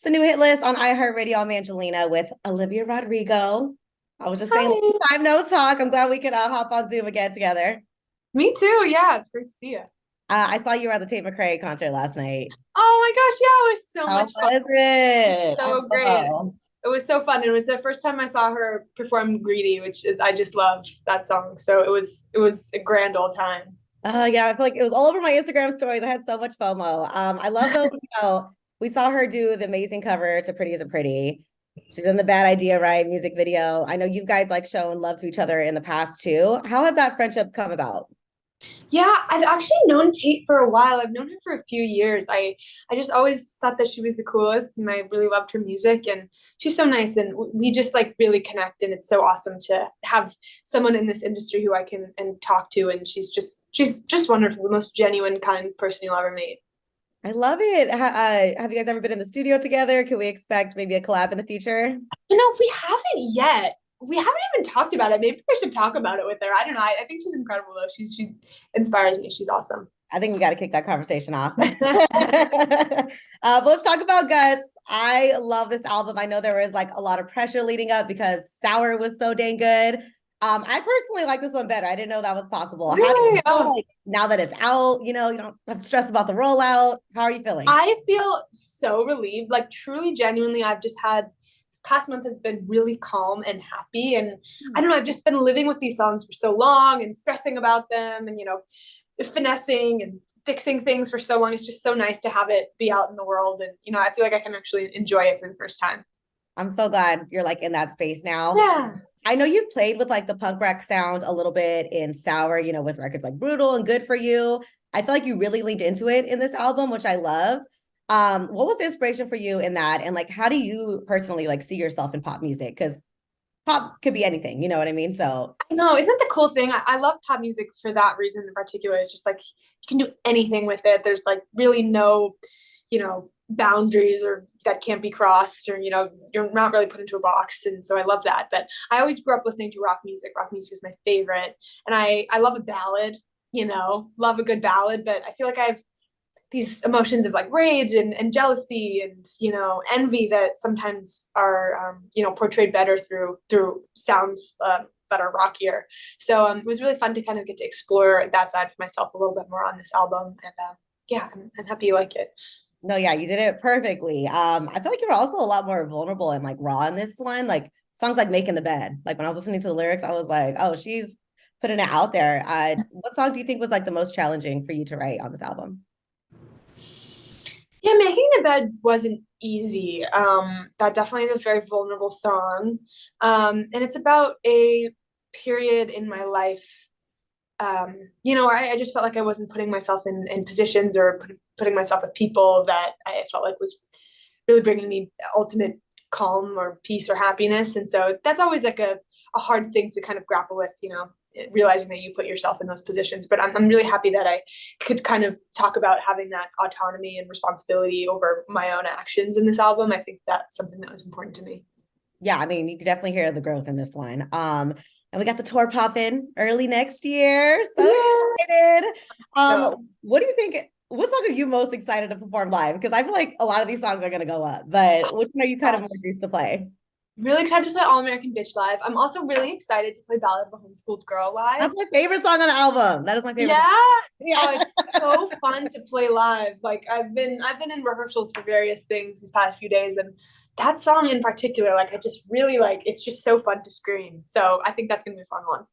It's a new hit list on iHeartRadio. I'm Angelina with Olivia Rodrigo. I was just saying, long Hi. time no talk. I'm glad we could hop on Zoom again together. Me too. Yeah, it's great to see you. I saw you were at the Tate McRae concert last night. Oh my gosh, yeah, it was so How much fun. was it? I So great. know. It was so fun. It was the first time I saw her perform Greedy, which is, I just love that song. So it was a grand old time. Yeah, I feel like it was all over my Instagram stories. I had so much FOMO. I love though, we saw her do the amazing cover to Pretty Is a Pretty. She's in the Bad Idea, right? Music video. I know you guys like shown love to each other in the past too. How has that friendship come about? Yeah, I've actually known Tate for a while. I've known her for a few years. I just always thought that she was the coolest, and I really loved her music. And she's so nice, and we just like really connect. And it's so awesome to have someone in this industry who I can and talk to. And she's just wonderful, the most genuine, kind person you'll ever meet. I love it. Have you guys ever been in the studio together? Can we expect maybe a collab in the future? We haven't yet. We haven't even talked about it. Maybe we should talk about it with her. I don't know. I think she's incredible though. She inspires me. She's awesome. I think we got to kick that conversation off. But let's talk about Guts. I love this album. I know there was like a lot of pressure leading up because Sour was so dang good. I personally like this one better. I didn't know that was possible. How do you Really? feel like now that it's out? You don't have to stress about the rollout. How are you feeling? I feel so relieved. Like truly, genuinely, I've just had this past month has been really calm and happy. And I don't know, I've just been living with these songs for so long and stressing about them and finessing and fixing things for so long. It's just so nice to have it be out in the world. And I feel like I can actually enjoy it for the first time. I'm so glad you're like in that space now. Yeah. I know you've played with like the punk rock sound a little bit in Sour, with records like Brutal and Good for You. I feel like you really leaned into it in this album, which I love. What was the inspiration for you in that? And like, how do you personally like see yourself in pop music? Because pop could be anything, you know what I mean? So I know, isn't the cool thing? I love pop music for that reason in particular. It's just like you can do anything with it. There's like really no, boundaries or that can't be crossed, or you're not really put into a box. And so I love that. But I always grew up listening to rock music. Rock music is my favorite. And I love a ballad, love a good ballad, but I feel like I have these emotions of like rage and jealousy and envy that sometimes are portrayed better through sounds that are rockier. So it was really fun to kind of get to explore that side of myself a little bit more on this album. And yeah, I'm happy you like it. no, yeah, you did it perfectly. I feel like you were also a lot more vulnerable and like raw in this one. Like songs like Making the Bed. Like when I was listening to the lyrics, I was like, oh, she's putting it out there. What song do you think was like the most challenging for you to write on this album? Yeah, making the bed wasn't easy. That definitely is a very vulnerable song. And it's about a period in my life, where I just felt like I wasn't putting myself in positions or putting myself with people that I felt like was really bringing me ultimate calm or peace or happiness. And so that's always like a hard thing to kind of grapple with, realizing that you put yourself in those positions. But I'm really happy that I could kind of talk about having that autonomy and responsibility over my own actions in this album. I think that's something that was important to me. Yeah, I mean, you can definitely hear the growth in this one. And we got the tour popping early next year. So Yeah. excited. So What do you think? What song are you most excited to perform live? Because I feel like a lot of these songs are gonna go up, but which one are you kind of more used to play? really excited to play All American Bitch live. I'm also really excited to play Ballad of a Homeschooled Girl live. That's my favorite song on the album. That is my favorite Yeah. song. Oh, Yeah. it's so fun to play live. Like I've been in rehearsals for various things these past few days, and that song in particular, like I just really like it's just so fun to scream. So I think that's gonna be a fun one.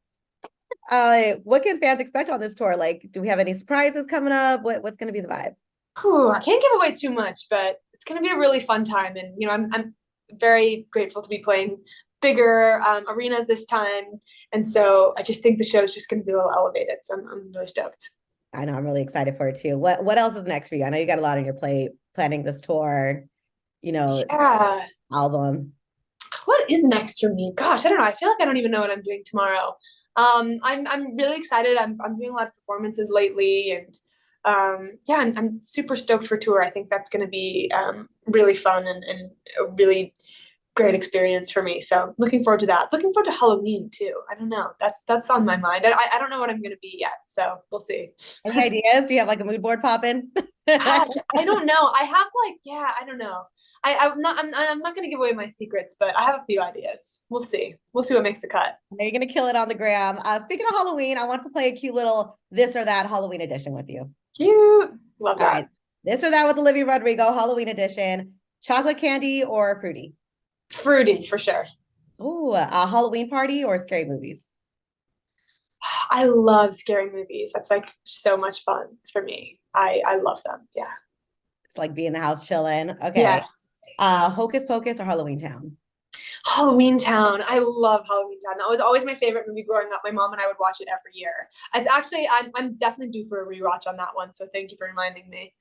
What can fans expect on this tour? Like, do we have any surprises coming up? What's gonna be the vibe? Whew, I can't give away too much, but it's gonna be a really fun time. And I'm very grateful to be playing bigger arenas this time. And so I just think the show is just gonna be a little elevated. So I'm really stoked. I know I'm really excited for it too. What else is next for you? I know you got a lot on your plate planning this tour, you know, Yeah. album. What is next for me? Gosh, I don't know. I feel like I don't even know what I'm doing tomorrow. I'm really excited. I'm doing a lot of performances lately, and yeah, I'm super stoked for tour. I think that's going to be really fun and a really great experience for me. So looking forward to that. Looking forward to Halloween too. I don't know. That's on my mind. I don't know what I'm going to be yet, so we'll see. Any ideas? Do you have like a mood board popping? Gosh, I don't know. I have like, yeah, I don't know. I'm not gonna give away my secrets, but I have a few ideas. We'll see. We'll see what makes the cut. Now you're gonna kill it on the gram. Speaking of Halloween, I want to play a cute little this or that Halloween edition with you. Cute. Love All that. right. This or that with Olivia Rodrigo, Halloween edition. Chocolate candy or fruity? Fruity for sure. Oh, a Halloween party or scary movies? I love scary movies. That's like so much fun for me. I love them. Yeah. It's like be in the house chilling. Okay. Yes. Hocus Pocus or Halloween Town? Halloween Town. I love Halloween Town. That was always my favorite movie growing up. My mom and I would watch it every year. It's actually I'm definitely due for a rewatch on that one. So thank you for reminding me.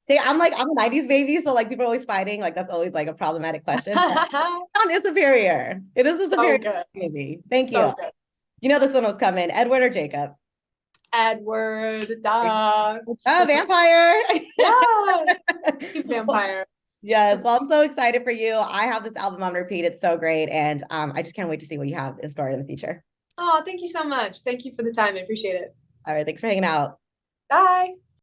See, I'm a 90s baby, so like people are always fighting. Like that's always like a problematic question. Town is superior. It is a So superior good. movie. Thank So you. good. You know this one was coming. Edward or Jacob? Edward, duh. Oh, vampire. Yeah. He's vampire. Yes. Well, I'm so excited for you. I have this album on repeat. It's so great. And I just can't wait to see what you have in store in the future. Oh, thank you so much. Thank you for the time. I appreciate it. All right. Thanks for hanging out. Bye.